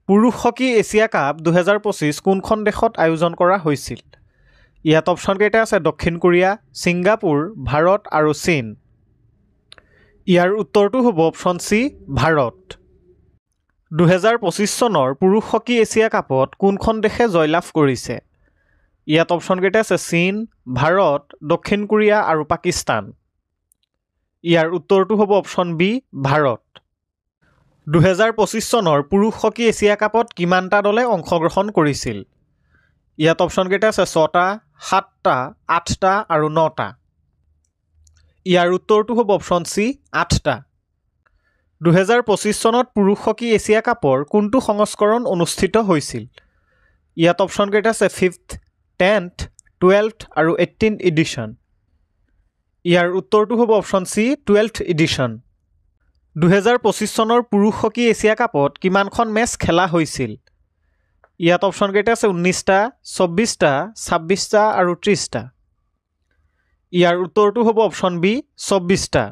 পুৰুষ hockey Asia cup 2025 কোনখন দেশত আয়োজন কৰা হৈছিল? ইয়াত অপশ্যন কেইটা আছে দক্ষিণ কোৰিয়া, ছিংগাপুৰ, ভাৰত আৰু চীন। ইয়াৰ উত্তৰটো হ'ব অপশ্যন চি ভাৰত। 2025 চনৰ পুৰুষ হকী এছিয়া কাপত কোনখন দেশে জয়লাভ কৰিছে? ইয়াত অপশ্যন কেইটা আছে চীন, ভাৰত, দক্ষিণ কোৰিয়া আৰু পাকিস্তান। ইয়াৰ উত্তৰটো হ'ব অপশ্যন বি ভাৰত। 2025 চনৰ পুৰুষ হকী এছিয়া কাপত কিমানটা দলে অংশগ্ৰহণ কৰিছিল? ইয়াত অপশ্যন কেইটা আছে 6টা, 7টা, 8টা আৰু 9টা। ইয়াৰ উত্তৰটো হ'ব অপশ্যন চি 8টা। 2025 চনত পুৰুষ হকী এছিয়া কাপৰ কোনটো সংস্কৰণ অনুষ্ঠিত হৈছিল? ইয়াত অপশ্যন কেইটা আছে 5th, 10th, 12th আৰু 18th এডিশ্যন। ইয়াৰ উত্তৰটো হ'ব অপশ্যন চি 12th এডিশ্যন। 2025 চনৰ পুৰুষ হকী এছিয়া কাপত কিমানখন মেচ খেলা হৈছিল? ইয়াত অপশ্যন কেইটা আছে 19টা, 24টা, 26টা আৰু 30টা। ইয়াৰ উত্তৰটো হ'ব অপশ্যন বি 24টা।